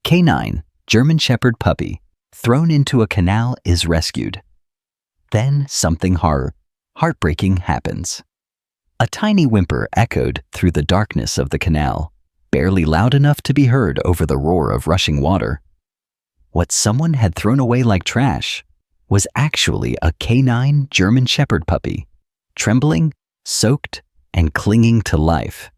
Canine, German Shepherd puppy, thrown into a canal is rescued. Then something heartbreaking happens. A tiny whimper echoed through the darkness of the canal, barely loud enough to be heard over the roar of rushing water. What someone had thrown away like trash was actually a canine German Shepherd puppy, trembling, soaked, and clinging to life.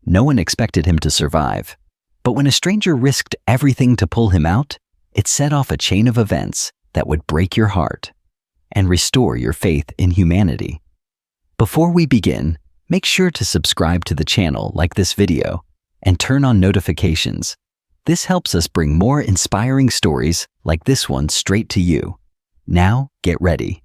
No one expected him to survive, but when a stranger risked everything to pull him out, it set off a chain of events that would break your heart and restore your faith in humanity. Before we begin, make sure to subscribe to the channel like this video and turn on notifications. This helps us bring more inspiring stories like this one straight to you. Now, get ready.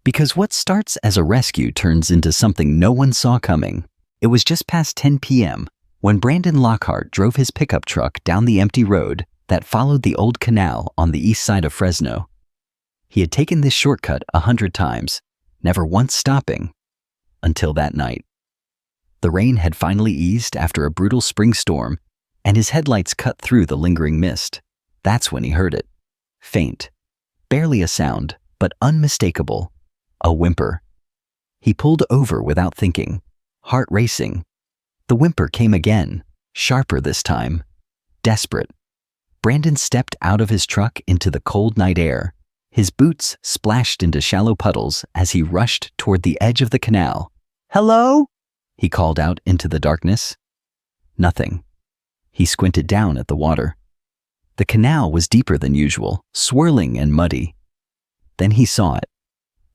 Because what starts as a rescue turns into something no one saw coming. It was just past 10 p.m. when Brandon Lockhart drove his pickup truck down the empty road that followed the old canal on the east side of Fresno. He had taken this shortcut 100 times, never once stopping, until that night. The rain had finally eased after a brutal spring storm, and his headlights cut through the lingering mist. That's when he heard it. Faint, barely a sound, but unmistakable. A whimper. He pulled over without thinking, heart racing. The whimper came again, sharper this time. Desperate. Brandon stepped out of his truck into the cold night air. His boots splashed into shallow puddles as he rushed toward the edge of the canal. "Hello?" he called out into the darkness. Nothing. He squinted down at the water. The canal was deeper than usual, swirling and muddy. Then he saw it.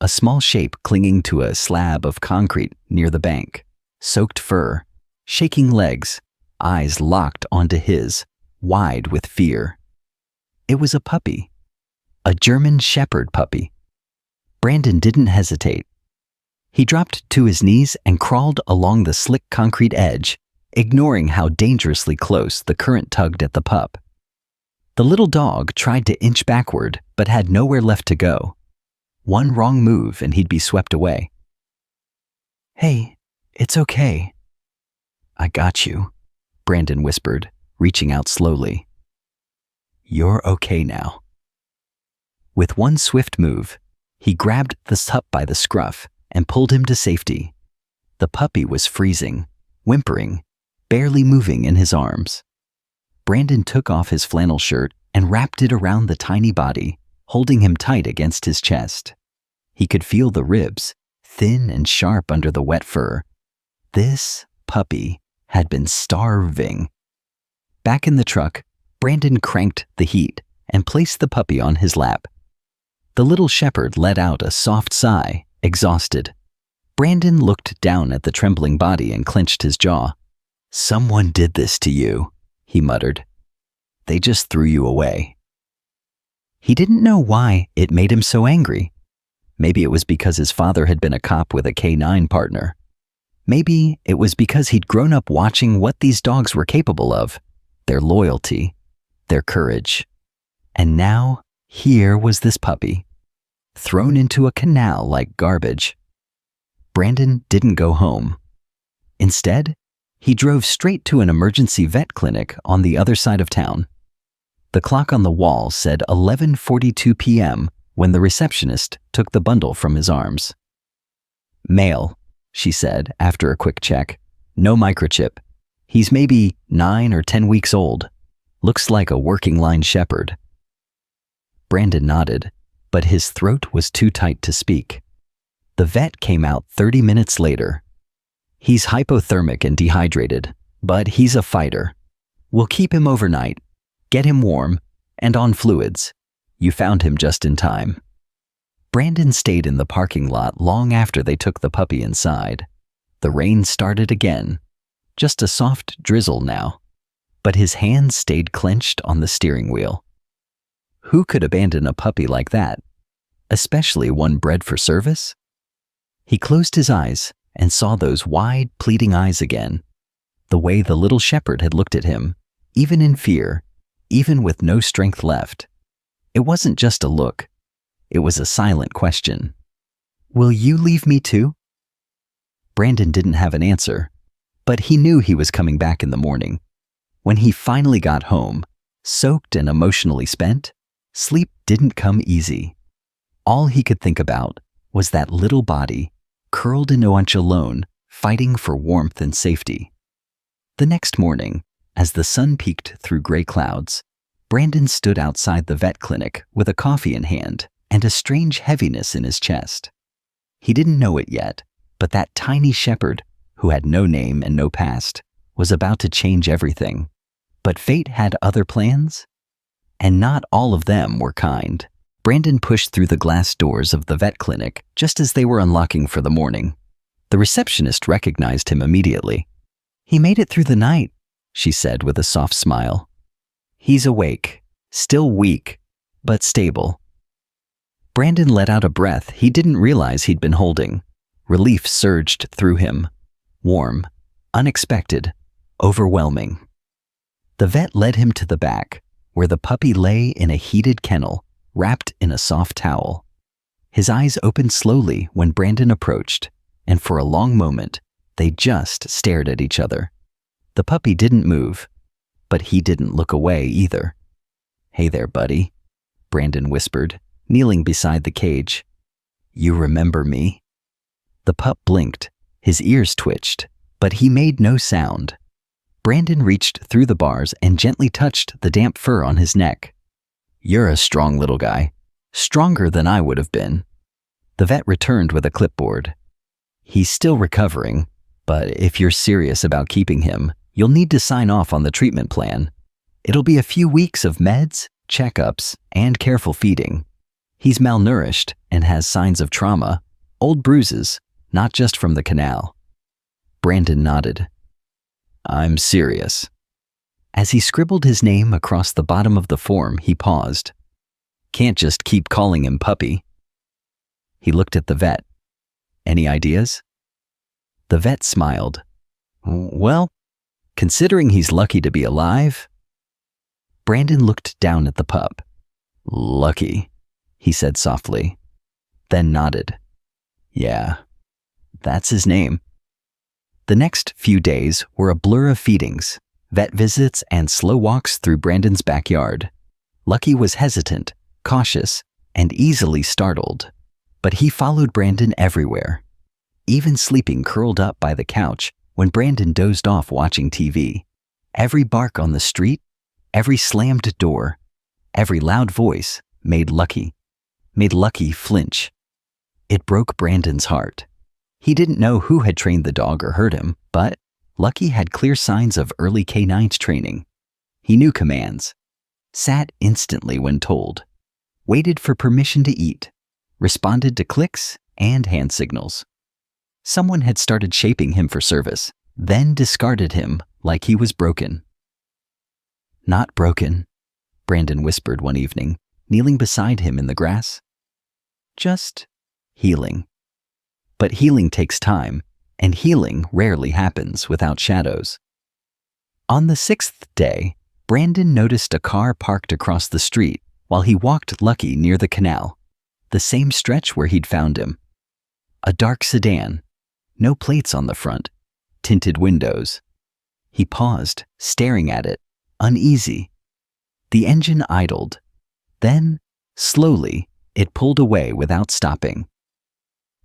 A small shape clinging to a slab of concrete near the bank. Soaked fur, shaking legs, eyes locked onto his, wide with fear. It was a puppy. A German Shepherd puppy. Brandon didn't hesitate. He dropped to his knees and crawled along the slick concrete edge, ignoring how dangerously close the current tugged at the pup. The little dog tried to inch backward, but had nowhere left to go. One wrong move and he'd be swept away. "Hey, it's okay." "I got you," Brandon whispered, reaching out slowly. "You're okay now." With one swift move, he grabbed the pup by the scruff and pulled him to safety. The puppy was freezing, whimpering, barely moving in his arms. Brandon took off his flannel shirt and wrapped it around the tiny body, holding him tight against his chest. He could feel the ribs, thin and sharp under the wet fur. This puppy had been starving. Back in the truck, Brandon cranked the heat and placed the puppy on his lap. The little shepherd let out a soft sigh, exhausted. Brandon looked down at the trembling body and clenched his jaw. "Someone did this to you," he muttered. "They just threw you away." He didn't know why it made him so angry. Maybe it was because his father had been a cop with a K-9 partner. Maybe it was because he'd grown up watching what these dogs were capable of, their loyalty, their courage. And now, here was this puppy, thrown into a canal like garbage. Brandon didn't go home. Instead, he drove straight to an emergency vet clinic on the other side of town. The clock on the wall said 11:42 p.m. when the receptionist took the bundle from his arms. "Male," she said after a quick check. "No microchip. He's maybe 9 or 10 weeks old. Looks like a working line shepherd." Brandon nodded, but his throat was too tight to speak. The vet came out 30 minutes later. "He's hypothermic and dehydrated, but he's a fighter. We'll keep him overnight, get him warm, and on fluids. You found him just in time." Brandon stayed in the parking lot long after they took the puppy inside. The rain started again, just a soft drizzle now, but his hands stayed clenched on the steering wheel. Who could abandon a puppy like that, especially one bred for service? He closed his eyes and saw those wide, pleading eyes again, the way the little shepherd had looked at him, even in fear, even with no strength left. It wasn't just a look. It was a silent question. "Will you leave me too?" Brandon didn't have an answer, but he knew he was coming back in the morning. When he finally got home, Soaked and emotionally spent, sleep didn't come easy. All he could think about was that little body, curled in a bunch alone, fighting for warmth and safety. The next morning, as the sun peeked through gray clouds, Brandon stood outside the vet clinic with a coffee in hand and a strange heaviness in his chest. He didn't know it yet, but that tiny shepherd, who had no name and no past, was about to change everything. But fate had other plans, and not all of them were kind. Brandon pushed through the glass doors of the vet clinic just as they were unlocking for the morning. The receptionist recognized him immediately. "He made it through the night," she said with a soft smile. "He's awake, still weak, but stable." Brandon let out a breath he didn't realize he'd been holding. Relief surged through him. Warm, unexpected, overwhelming. The vet led him to the back, where the puppy lay in a heated kennel, wrapped in a soft towel. His eyes opened slowly when Brandon approached, and for a long moment, they just stared at each other. The puppy didn't move, but he didn't look away either. "Hey there, buddy," Brandon whispered, kneeling beside the cage. "You remember me?" The pup blinked, his ears twitched, but he made no sound. Brandon reached through the bars and gently touched the damp fur on his neck. "You're a strong little guy, stronger than I would have been." The vet returned with a clipboard. "He's still recovering, but if you're serious about keeping him, you'll need to sign off on the treatment plan. It'll be a few weeks of meds, checkups, and careful feeding. He's malnourished and has signs of trauma, old bruises, not just from the canal." Brandon nodded. "I'm serious." As he scribbled his name across the bottom of the form, he paused. "Can't just keep calling him Puppy." He looked at the vet. "Any ideas?" The vet smiled. "Well, considering he's lucky to be alive." Brandon looked down at the pup. "Lucky," he said softly, then nodded. "Yeah, that's his name." The next few days were a blur of feedings, vet visits, and slow walks through Brandon's backyard. Lucky was hesitant, cautious, and easily startled, but he followed Brandon everywhere, even sleeping curled up by the couch when Brandon dozed off watching TV. Every bark on the street, every slammed door, every loud voice made Lucky flinch. It broke Brandon's heart. He didn't know who had trained the dog or hurt him, but Lucky had clear signs of early canine training. He knew commands, sat instantly when told, waited for permission to eat, responded to clicks and hand signals. Someone had started shaping him for service, then discarded him like he was broken. "Not broken," Brandon whispered one evening, kneeling beside him in the grass. "Just healing." But healing takes time, and healing rarely happens without shadows. On the 6th day, Brandon noticed a car parked across the street while he walked Lucky near the canal, the same stretch where he'd found him. A dark sedan, no plates on the front, tinted windows. He paused, staring at it, uneasy. The engine idled. Then, slowly, it pulled away without stopping.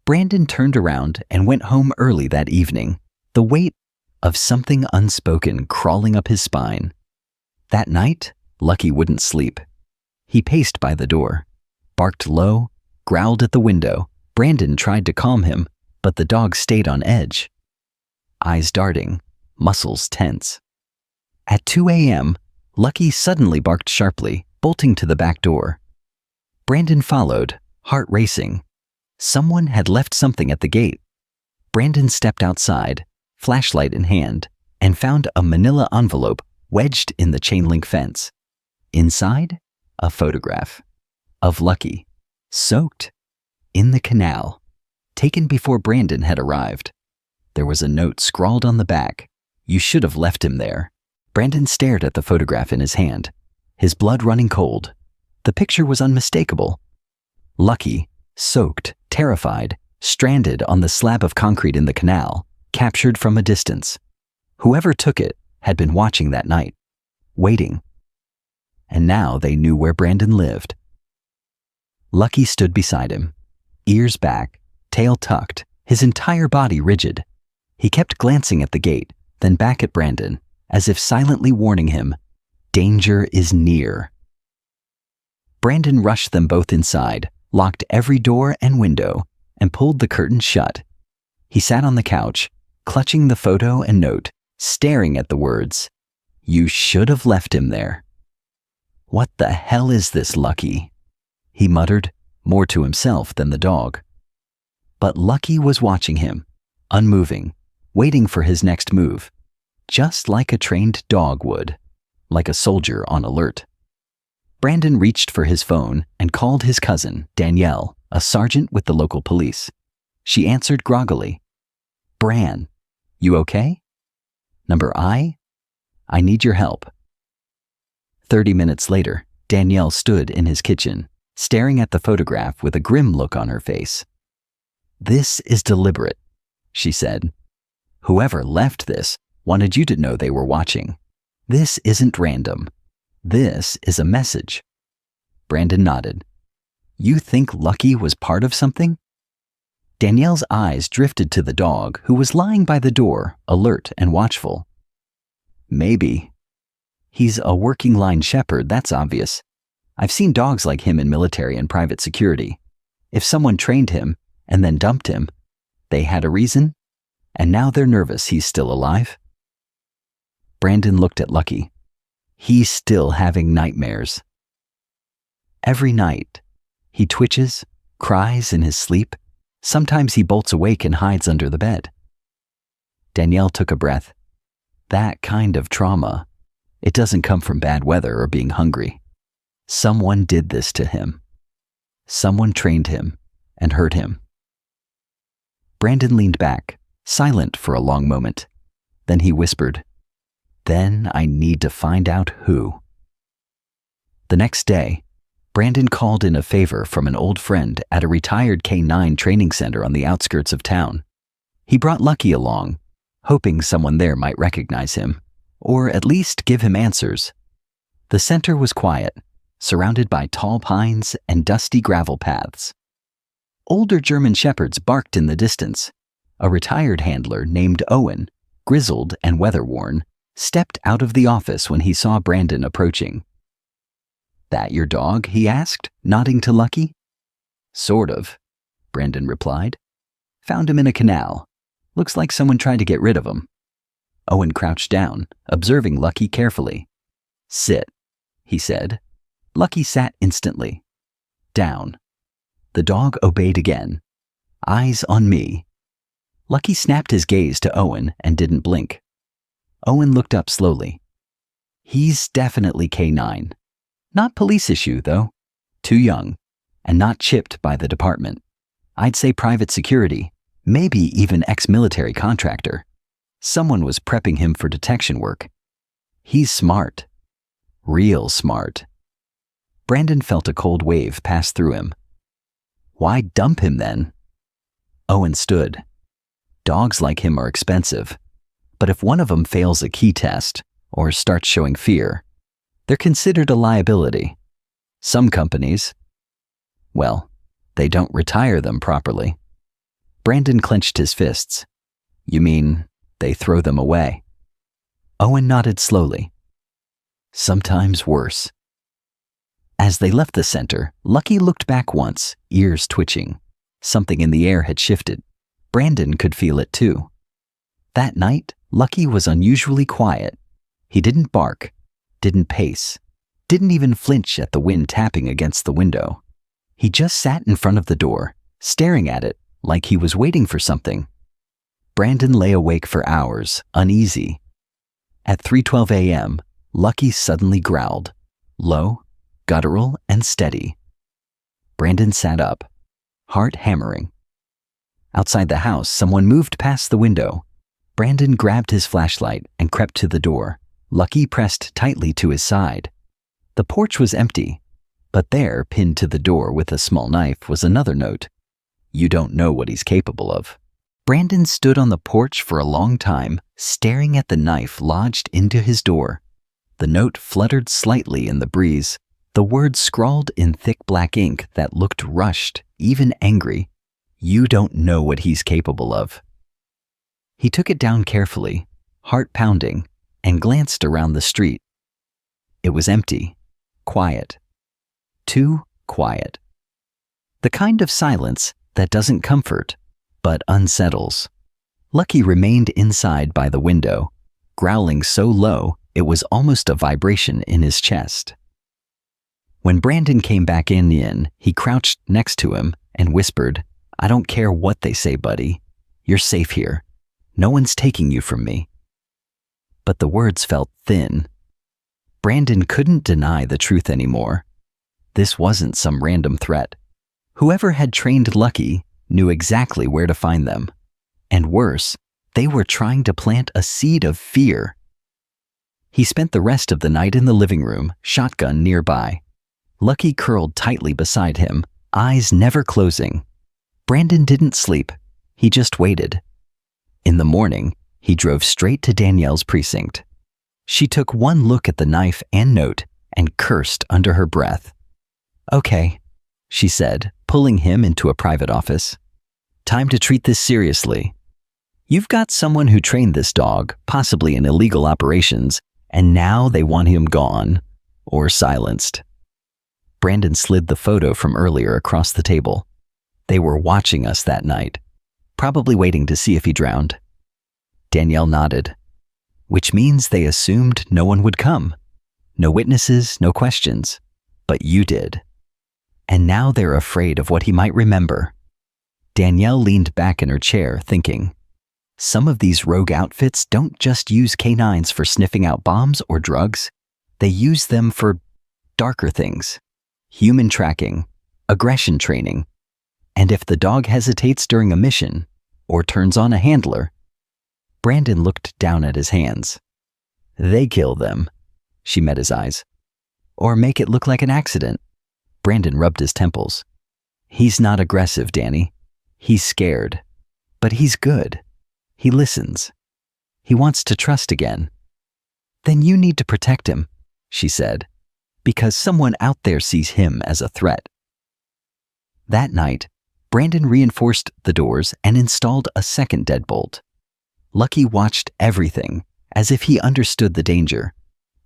Brandon turned around and went home early that evening, the weight of something unspoken crawling up his spine. That night, Lucky wouldn't sleep. He paced by the door, barked low, growled at the window. Brandon tried to calm him, but the dog stayed on edge. Eyes darting, muscles tense. At 2 a.m., Lucky suddenly barked sharply, bolting to the back door. Brandon followed, heart racing. Someone had left something at the gate. Brandon stepped outside, flashlight in hand, and found a manila envelope wedged in the chain-link fence. Inside, a photograph of Lucky, soaked in the canal, taken before Brandon had arrived. There was a note scrawled on the back. "You should have left him there." Brandon stared at the photograph in his hand, his blood running cold. The picture was unmistakable. Lucky, soaked, terrified, stranded on the slab of concrete in the canal, captured from a distance. Whoever took it had been watching that night, waiting. and now they knew where Brandon lived. Lucky stood beside him, ears back, tail tucked, his entire body rigid. He kept glancing at the gate, then back at Brandon, as if silently warning him, danger is near. Brandon rushed them both inside, locked every door and window, and pulled the curtains shut. He sat on the couch, clutching the photo and note, staring at the words, "You should have left him there." "What the hell is this, Lucky?" he muttered, more to himself than the dog. But Lucky was watching him, unmoving, waiting for his next move, just like a trained dog would, like a soldier on alert. Brandon reached for his phone and called his cousin, Danielle, a sergeant with the local police. She answered groggily, "Bran, you okay? Number I need your help." 30 minutes later, Danielle stood in his kitchen, staring at the photograph with a grim look on her face. "This is deliberate," she said. "Whoever left this wanted you to know they were watching. This isn't random. This is a message." Brandon nodded. "You think Lucky was part of something?" Danielle's eyes drifted to the dog, who was lying by the door, alert and watchful. "Maybe. He's a working line shepherd, that's obvious. I've seen dogs like him in military and private security. If someone trained him and then dumped him, they had a reason, and now they're nervous he's still alive." Brandon looked at Lucky. He's still having nightmares. Every night, he twitches, cries in his sleep. Sometimes he bolts awake and hides under the bed. Danielle took a breath. That kind of trauma, it doesn't come from bad weather or being hungry. Someone did this to him. Someone trained him and hurt him. Brandon leaned back, silent for a long moment. Then he whispered, "Then I need to find out who." The next day, Brandon called in a favor from an old friend at a retired K-9 training center on the outskirts of town. He brought Lucky along, hoping someone there might recognize him, or at least give him answers. The center was quiet, surrounded by tall pines and dusty gravel paths. Older German shepherds barked in the distance. A retired handler named Owen, grizzled and weather-worn, stepped out of the office when he saw Brandon approaching. "That your dog?" he asked, nodding to Lucky. "Sort of," Brandon replied. "Found him in a canal. Looks like someone tried to get rid of him." Owen crouched down, observing Lucky carefully. "Sit," he said. Lucky sat instantly. "Down." The dog obeyed again. "Eyes on me." Lucky snapped his gaze to Owen and didn't blink. Owen looked up slowly. "He's definitely K-9. Not police issue, though. Too young, and not chipped by the department. I'd say private security, maybe even ex-military contractor. Someone was prepping him for detection work. He's smart. Real smart." Brandon felt a cold wave pass through him. "Why dump him then?" Owen stood. "Dogs like him are expensive, but if one of them fails a key test or starts showing fear, they're considered a liability. Some companies, well, they don't retire them properly." Brandon clenched his fists. "You mean they throw them away?" Owen nodded slowly. "Sometimes worse." As they left the center, Lucky looked back once, ears twitching. Something in the air had shifted. Brandon could feel it too. That night, Lucky was unusually quiet. He didn't bark, didn't pace, didn't even flinch at the wind tapping against the window. He just sat in front of the door, staring at it like he was waiting for something. Brandon lay awake for hours, uneasy. At 3:12 a.m., Lucky suddenly growled, low, guttural, and steady. Brandon sat up, heart hammering. Outside the house, someone moved past the window. Brandon grabbed his flashlight and crept to the door, Lucky pressed tightly to his side. The porch was empty, but there, pinned to the door with a small knife, was another note. "You don't know what he's capable of." Brandon stood on the porch for a long time, staring at the knife lodged into his door. The note fluttered slightly in the breeze, the words scrawled in thick black ink that looked rushed, even angry. You don't know what he's capable of. He took it down carefully, heart pounding, and glanced around the street. It was empty, quiet. Too quiet. The kind of silence that doesn't comfort, but unsettles. Lucky remained inside by the window, growling so low it was almost a vibration in his chest. When Brandon came back in, he crouched next to him and whispered, "I don't care what they say, buddy. You're safe here. No one's taking you from me." But the words felt thin. Brandon couldn't deny the truth anymore. This wasn't some random threat. Whoever had trained Lucky knew exactly where to find them. And worse, they were trying to plant a seed of fear. He spent the rest of the night in the living room, shotgun nearby. Lucky curled tightly beside him, eyes never closing. Brandon didn't sleep. He just waited. In the morning, he drove straight to Danielle's precinct. She took one look at the knife and note and cursed under her breath. "Okay," she said, pulling him into a private office. "Time to treat this seriously. You've got someone who trained this dog, possibly in illegal operations, and now they want him gone or silenced." Brandon slid the photo from earlier across the table. They were watching us that night, probably waiting to see if he drowned. Danielle nodded, which means they assumed no one would come. No witnesses, no questions. But you did. And now they're afraid of what he might remember. Danielle leaned back in her chair, thinking, some of these rogue outfits don't just use canines for sniffing out bombs or drugs. They use them for darker things. Human tracking, aggression training. And if the dog hesitates during a mission, or turns on a handler, Brandon looked down at his hands. They kill them. She met his eyes. Or make it look like an accident. Brandon rubbed his temples. He's not aggressive, Danny. He's scared. But he's good. He listens. He wants to trust again. Then you need to protect him, she said, because someone out there sees him as a threat. That night, Brandon reinforced the doors and installed a second deadbolt. Lucky watched everything, as if he understood the danger.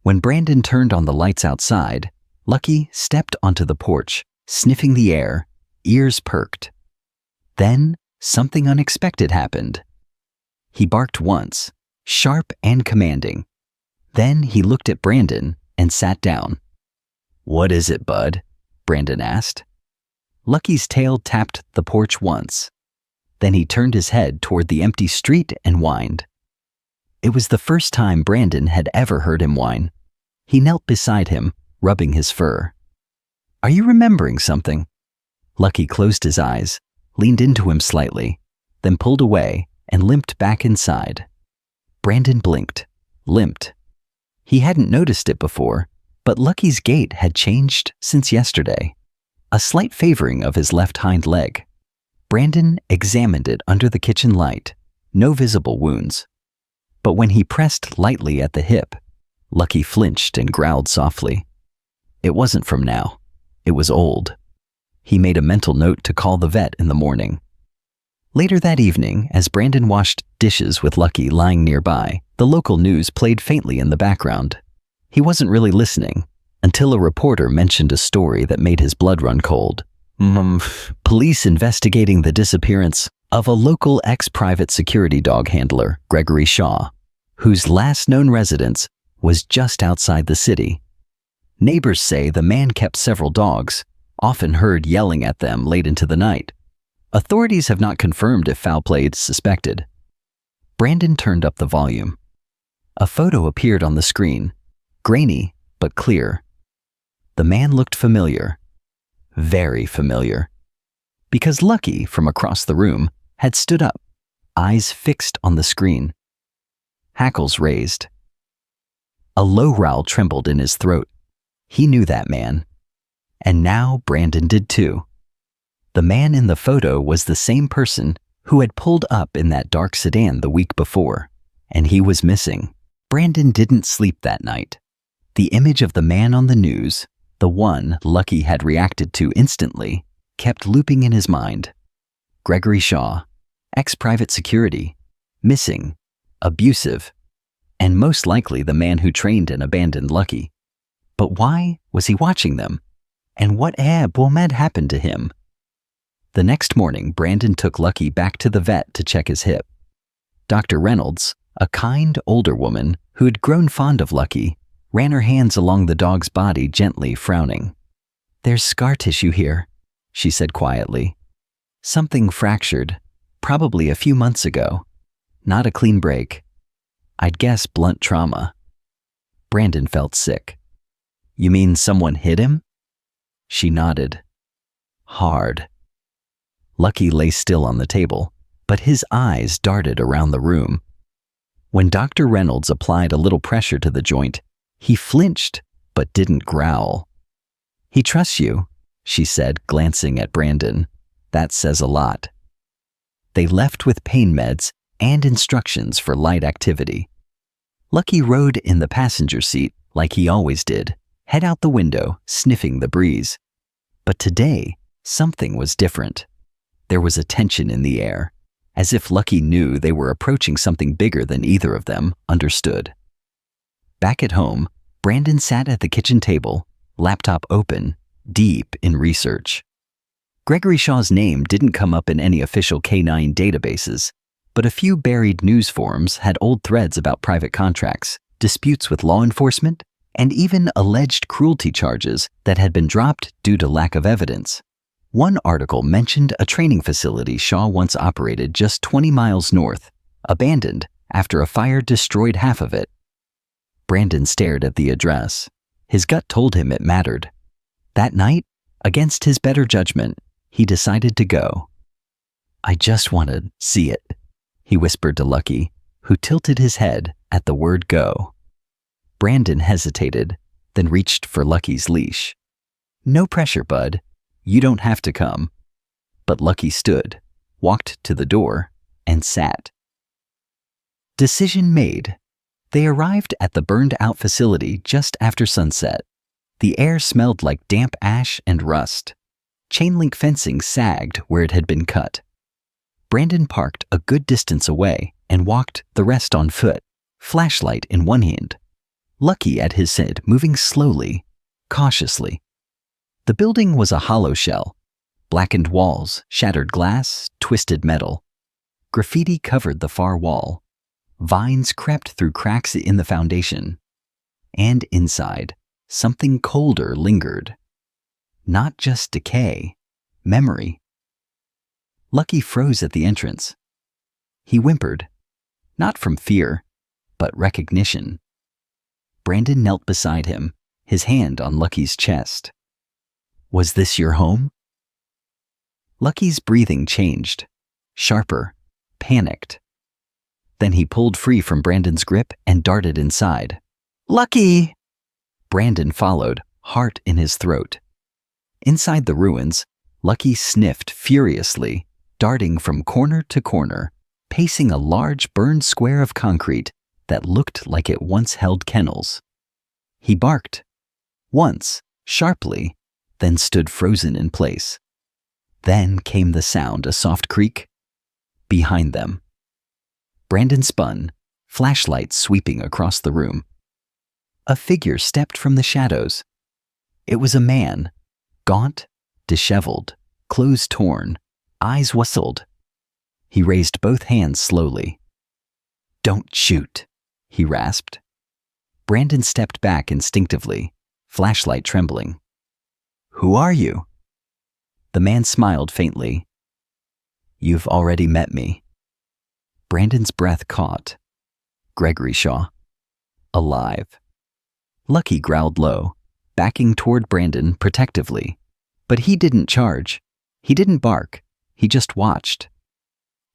When Brandon turned on the lights outside, Lucky stepped onto the porch, sniffing the air, ears perked. Then, something unexpected happened. He barked once, sharp and commanding. Then he looked at Brandon and sat down. "What is it, bud?" Brandon asked. Lucky's tail tapped the porch once. Then he turned his head toward the empty street and whined. It was the first time Brandon had ever heard him whine. He knelt beside him, rubbing his fur. "Are you remembering something?" Lucky closed his eyes, leaned into him slightly, then pulled away and limped back inside. Brandon blinked, limped. He hadn't noticed it before, but Lucky's gait had changed since yesterday. A slight favoring of his left hind leg. Brandon examined it under the kitchen light, no visible wounds. But when he pressed lightly at the hip, Lucky flinched and growled softly. It wasn't from now. It was old. He made a mental note to call the vet in the morning. Later that evening, as Brandon washed dishes with Lucky lying nearby, the local news played faintly in the background. He wasn't really listening, until a reporter mentioned a story that made his blood run cold. Police investigating the disappearance of a local ex-private security dog handler, Gregory Shaw, whose last known residence was just outside the city. Neighbors say the man kept several dogs, often heard yelling at them late into the night. Authorities have not confirmed if foul play is suspected. Brandon turned up the volume. A photo appeared on the screen, grainy but clear. The man looked familiar. Very familiar. Because Lucky, from across the room, had stood up, eyes fixed on the screen. Hackles raised. A low growl trembled in his throat. He knew that man. And now Brandon did too. The man in the photo was the same person who had pulled up in that dark sedan the week before, and he was missing. Brandon didn't sleep that night. The image of the man on the news, the one Lucky had reacted to instantly, kept looping in his mind. Gregory Shaw, ex-private security, missing, abusive, and most likely the man who trained and abandoned Lucky. But why was he watching them? And what had happened to him? The next morning, Brandon took Lucky back to the vet to check his hip. Dr. Reynolds, a kind older woman who had grown fond of Lucky, ran her hands along the dog's body, gently frowning. "There's scar tissue here," she said quietly. "Something fractured, probably a few months ago. Not a clean break. I'd guess blunt trauma." Brandon felt sick. "You mean someone hit him?" She nodded. "Hard." Lucky lay still on the table, but his eyes darted around the room. When Dr. Reynolds applied a little pressure to the joint, he flinched but didn't growl. "He trusts you," she said, glancing at Brandon. "That says a lot." They left with pain meds and instructions for light activity. Lucky rode in the passenger seat like he always did, head out the window, sniffing the breeze. But today, something was different. There was a tension in the air, as if Lucky knew they were approaching something bigger than either of them understood. Back at home, Brandon sat at the kitchen table, laptop open, deep in research. Gregory Shaw's name didn't come up in any official K9 databases, but a few buried news forums had old threads about private contracts, disputes with law enforcement, and even alleged cruelty charges that had been dropped due to lack of evidence. One article mentioned a training facility Shaw once operated just 20 miles north, abandoned after a fire destroyed half of it. Brandon stared at the address. His gut told him it mattered. That night, against his better judgment, he decided to go. "I just want to see it," he whispered to Lucky, who tilted his head at the word go. Brandon hesitated, then reached for Lucky's leash. "No pressure, bud. You don't have to come." But Lucky stood, walked to the door, and sat. Decision made. They arrived at the burned-out facility just after sunset. The air smelled like damp ash and rust. Chain-link fencing sagged where it had been cut. Brandon parked a good distance away and walked the rest on foot, flashlight in one hand. Lucky at his side, moving slowly, cautiously. The building was a hollow shell. Blackened walls, shattered glass, twisted metal. Graffiti covered the far wall. Vines crept through cracks in the foundation. And inside, something colder lingered. Not just decay, memory. Lucky froze at the entrance. He whimpered, not from fear, but recognition. Brandon knelt beside him, his hand on Lucky's chest. "Was this your home?" Lucky's breathing changed, sharper, panicked. Then he pulled free from Brandon's grip and darted inside. "Lucky!" Brandon followed, heart in his throat. Inside the ruins, Lucky sniffed furiously, darting from corner to corner, pacing a large burned square of concrete that looked like it once held kennels. He barked. Once, sharply, then stood frozen in place. Then came the sound, a soft creak. Behind them. Brandon spun, flashlight sweeping across the room. A figure stepped from the shadows. It was a man, gaunt, disheveled, clothes torn, eyes whistled. He raised both hands slowly. "Don't shoot," he rasped. Brandon stepped back instinctively, flashlight trembling. "Who are you?" The man smiled faintly. "You've already met me." Brandon's breath caught. Gregory Shaw. Alive. Lucky growled low, backing toward Brandon protectively. But he didn't charge. He didn't bark. He just watched.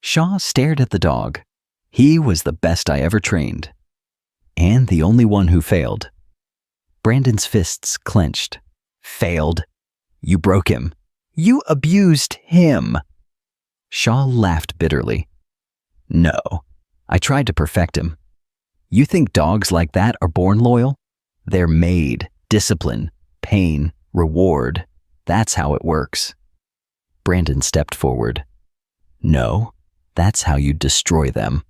Shaw stared at the dog. He was the best I ever trained. And the only one who failed. Brandon's fists clenched. "Failed? You broke him. You abused him." Shaw laughed bitterly. "No, I tried to perfect him. You think dogs like that are born loyal? They're made. Discipline, pain, reward. That's how it works. Brandon stepped forward. No, that's how you destroy them.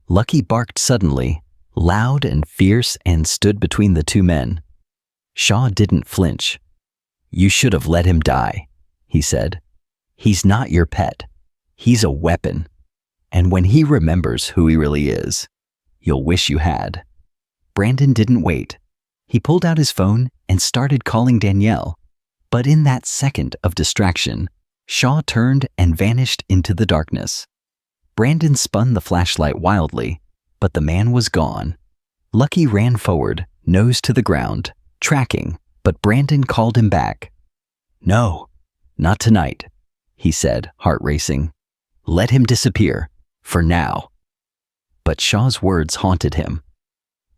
Lucky barked suddenly, loud and fierce, and stood between the two men. Shaw didn't flinch. You should have let him die, he said. He's not your pet. He's a weapon. And when he remembers who he really is, you'll wish you had. Brandon didn't wait. He pulled out his phone and started calling Danielle. But in that second of distraction, Shaw turned and vanished into the darkness. Brandon spun the flashlight wildly, but the man was gone. Lucky ran forward, nose to the ground, tracking, but Brandon called him back. No, not tonight, he said, heart racing. Let him disappear, for now. But Shaw's words haunted him.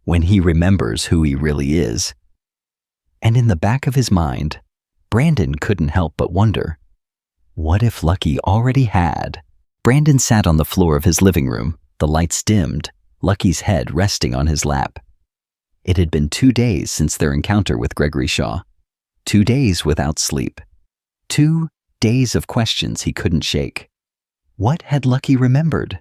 When he remembers who he really is. And in the back of his mind, Brandon couldn't help but wonder, what if Lucky already had? Brandon sat on the floor of his living room, the lights dimmed, Lucky's head resting on his lap. It had been 2 days since their encounter with Gregory Shaw. 2 days without sleep. 2 days of questions he couldn't shake. What had Lucky remembered?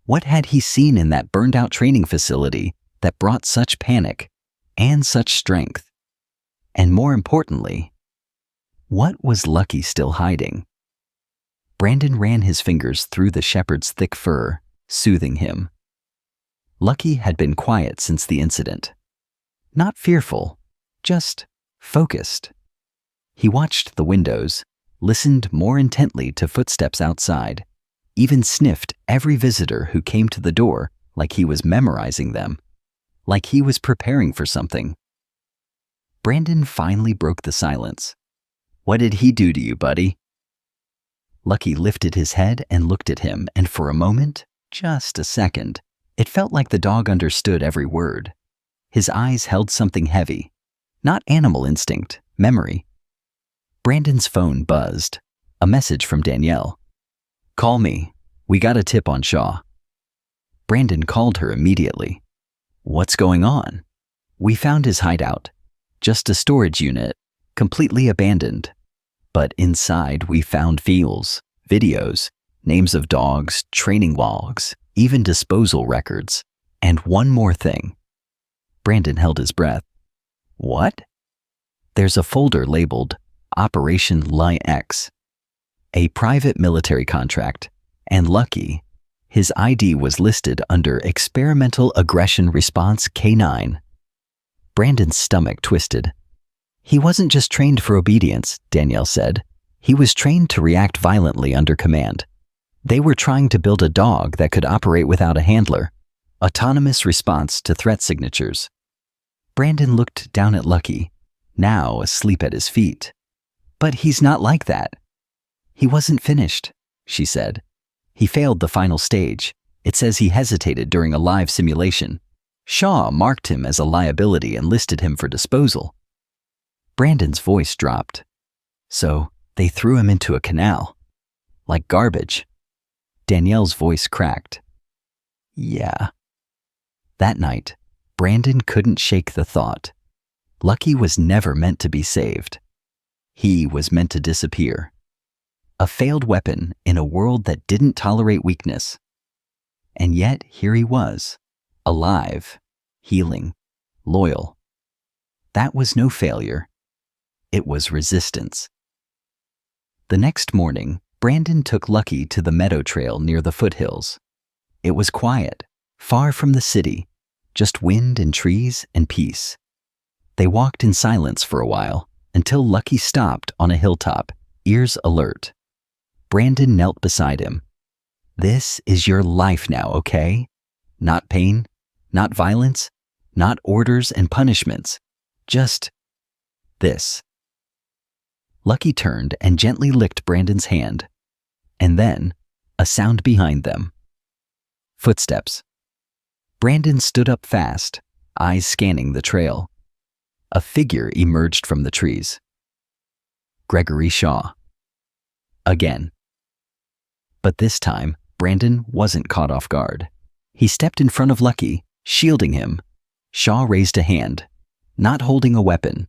What had he seen in that burned-out training facility that brought such panic and such strength? And more importantly, what was Lucky still hiding? Brandon ran his fingers through the shepherd's thick fur, soothing him. Lucky had been quiet since the incident. Not fearful, just focused. He watched the windows, listened more intently to footsteps outside, even sniffed every visitor who came to the door like he was memorizing them, like he was preparing for something. Brandon finally broke the silence. What did he do to you, buddy? Lucky lifted his head and looked at him, and for a moment, just a second, it felt like the dog understood every word. His eyes held something heavy. Not animal instinct, memory. Brandon's phone buzzed. A message from Danielle. Call me. We got a tip on Shaw. Brandon called her immediately. What's going on? We found his hideout. Just a storage unit, completely abandoned. But inside we found files, videos, names of dogs, training logs, even disposal records. And one more thing. Brandon held his breath. What? There's a folder labeled Operation Lion X, a private military contract, and Lucky, his ID was listed under Experimental Aggression Response K9. Brandon's stomach twisted. He wasn't just trained for obedience, Danielle said. He was trained to react violently under command. They were trying to build a dog that could operate without a handler. Autonomous response to threat signatures. Brandon looked down at Lucky, now asleep at his feet. But he's not like that. He wasn't finished, she said. He failed the final stage. It says he hesitated during a live simulation. Shaw marked him as a liability and listed him for disposal. Brandon's voice dropped. So they threw him into a canal. Like garbage. Danielle's voice cracked. Yeah. That night, Brandon couldn't shake the thought. Lucky was never meant to be saved. He was meant to disappear. A failed weapon in a world that didn't tolerate weakness. And yet here he was, alive, healing, loyal. That was no failure. It was resistance. The next morning, Brandon took Lucky to the meadow trail near the foothills. It was quiet, far from the city, just wind and trees and peace. They walked in silence for a while until Lucky stopped on a hilltop, ears alert. Brandon knelt beside him. This is your life now, okay? Not pain, not violence, not orders and punishments. Just this. Lucky turned and gently licked Brandon's hand. And then, a sound behind them. Footsteps. Brandon stood up fast, eyes scanning the trail. A figure emerged from the trees. Gregory Shaw. Again. But this time, Brandon wasn't caught off guard. He stepped in front of Lucky, shielding him, Shaw raised a hand, not holding a weapon.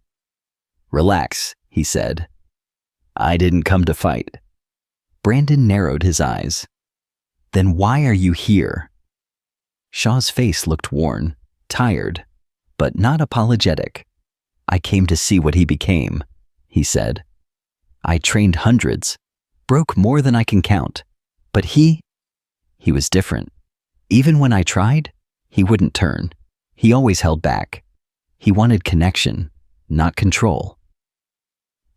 "Relax," he said. "I didn't come to fight." Brandon narrowed his eyes. "Then why are you here?" Shaw's face looked worn, tired, but not apologetic. "I came to see what he became," he said. "I trained hundreds, broke more than I can count, but he was different. Even when I tried, he wouldn't turn. He always held back. He wanted connection, not control."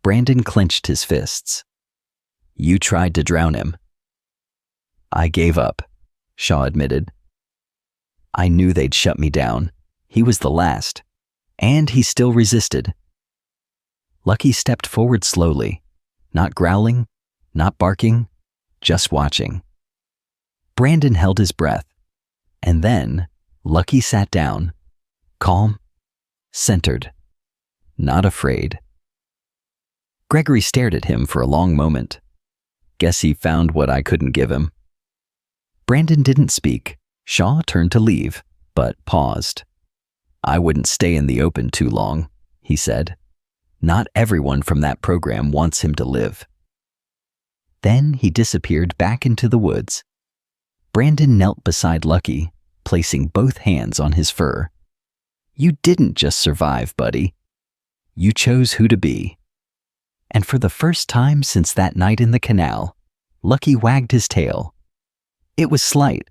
Brandon clenched his fists. "You tried to drown him." "I gave up," Shaw admitted. "I knew they'd shut me down. He was the last, and he still resisted." Lucky stepped forward slowly, not growling, not barking, just watching. Brandon held his breath, and then Lucky sat down, calm, centered, not afraid. Gregory stared at him for a long moment. "Guess he found what I couldn't give him." Brandon didn't speak. Shaw turned to leave, but paused. "I wouldn't stay in the open too long," he said. "Not everyone from that program wants him to live." Then he disappeared back into the woods. Brandon knelt beside Lucky, placing both hands on his fur. "You didn't just survive, buddy. You chose who to be." And for the first time since that night in the canal, Lucky wagged his tail. It was slight,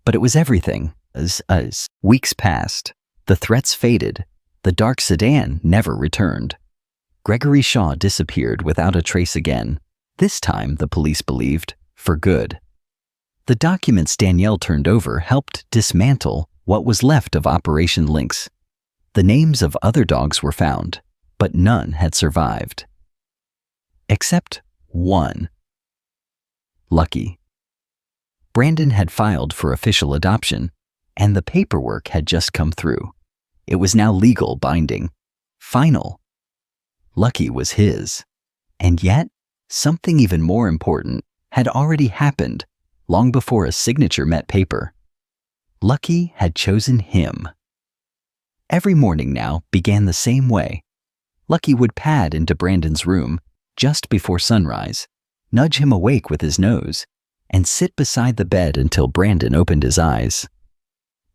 but it was everything. As weeks passed, the threats faded. The dark sedan never returned. Gregory Shaw disappeared without a trace again, this time, the police believed, for good. The documents Danielle turned over helped dismantle what was left of Operation Lynx. The names of other dogs were found, but none had survived. Except one. Lucky. Brandon had filed for official adoption, and the paperwork had just come through. It was now legal, binding, final. Lucky was his. And yet, something even more important had already happened long before a signature met paper. Lucky had chosen him. Every morning now began the same way. Lucky would pad into Brandon's room just before sunrise, nudge him awake with his nose, and sit beside the bed until Brandon opened his eyes.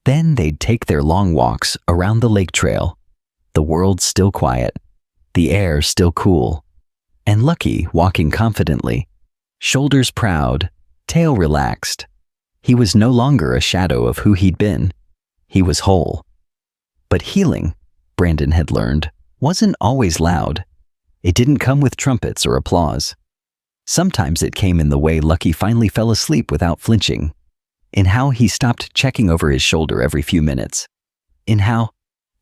Then they'd take their long walks around the lake trail, the world still quiet, the air still cool, and Lucky walking confidently, shoulders proud, tail relaxed. He was no longer a shadow of who he'd been. He was whole. But healing, Brandon had learned, wasn't always loud. It didn't come with trumpets or applause. Sometimes it came in the way Lucky finally fell asleep without flinching, in how he stopped checking over his shoulder every few minutes, in how,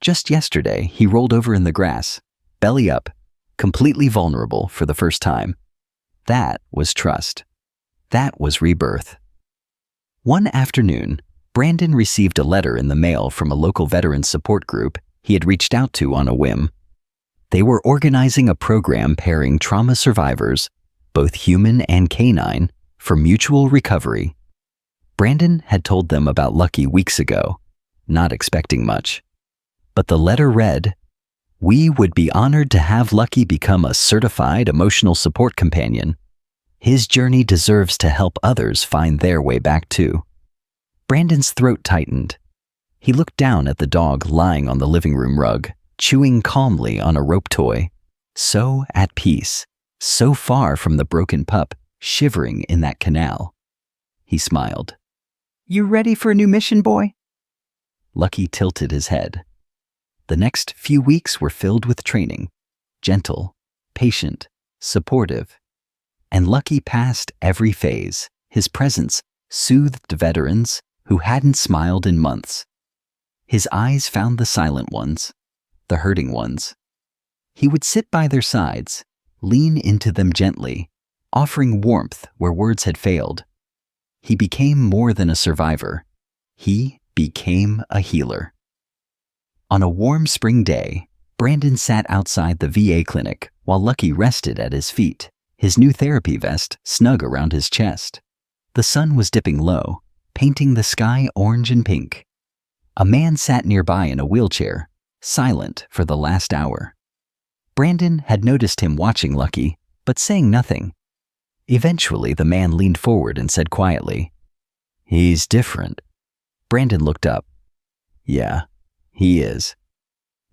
just yesterday, he rolled over in the grass, belly up, completely vulnerable for the first time. That was trust. That was rebirth. One afternoon, Brandon received a letter in the mail from a local veteran support group he had reached out to on a whim. They were organizing a program pairing trauma survivors, both human and canine, for mutual recovery. Brandon had told them about Lucky weeks ago, not expecting much. But the letter read, "We would be honored to have Lucky become a certified emotional support companion. His journey deserves to help others find their way back too." Brandon's throat tightened. He looked down at the dog lying on the living room rug, chewing calmly on a rope toy, so at peace, so far from the broken pup shivering in that canal. He smiled. "You ready for a new mission, boy?" Lucky tilted his head. The next few weeks were filled with training, gentle, patient, supportive. And Lucky passed every phase. His presence soothed veterans who hadn't smiled in months. His eyes found the silent ones, the hurting ones. He would sit by their sides, lean into them gently, offering warmth where words had failed. He became more than a survivor. He became a healer. On a warm spring day, Brandon sat outside the VA clinic while Lucky rested at his feet, his new therapy vest snug around his chest. The sun was dipping low, painting the sky orange and pink. A man sat nearby in a wheelchair, silent for the last hour. Brandon had noticed him watching Lucky, but saying nothing. Eventually, the man leaned forward and said quietly, "He's different." Brandon looked up. "Yeah, he is."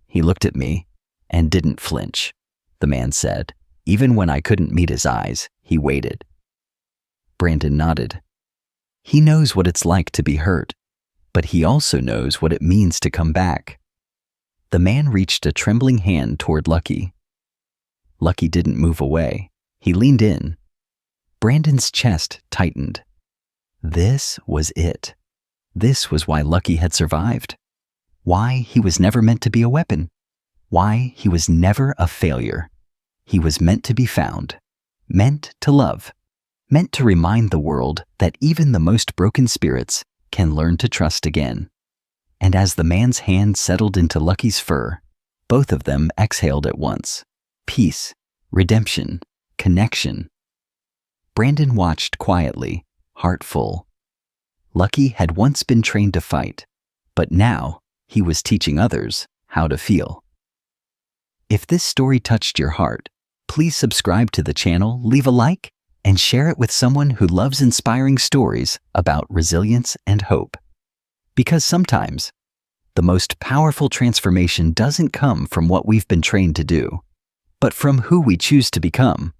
"He looked at me and didn't flinch," the man said. Even when I couldn't meet his eyes, he waited. Brandon nodded. He knows what it's like to be hurt, but he also knows what it means to come back. The man reached a trembling hand toward Lucky. Lucky didn't move away. He leaned in. Brandon's chest tightened. This was it. This was why Lucky had survived. Why he was never meant to be a weapon. Why he was never a failure. He was meant to be found. Meant to love. Meant to remind the world that even the most broken spirits can learn to trust again. And as the man's hand settled into Lucky's fur, both of them exhaled at once. Peace, redemption, connection. Brandon watched quietly, heart full. Lucky had once been trained to fight, but now he was teaching others how to feel. If this story touched your heart, please subscribe to the channel, leave a like, and share it with someone who loves inspiring stories about resilience and hope. Because sometimes, the most powerful transformation doesn't come from what we've been trained to do, but from who we choose to become.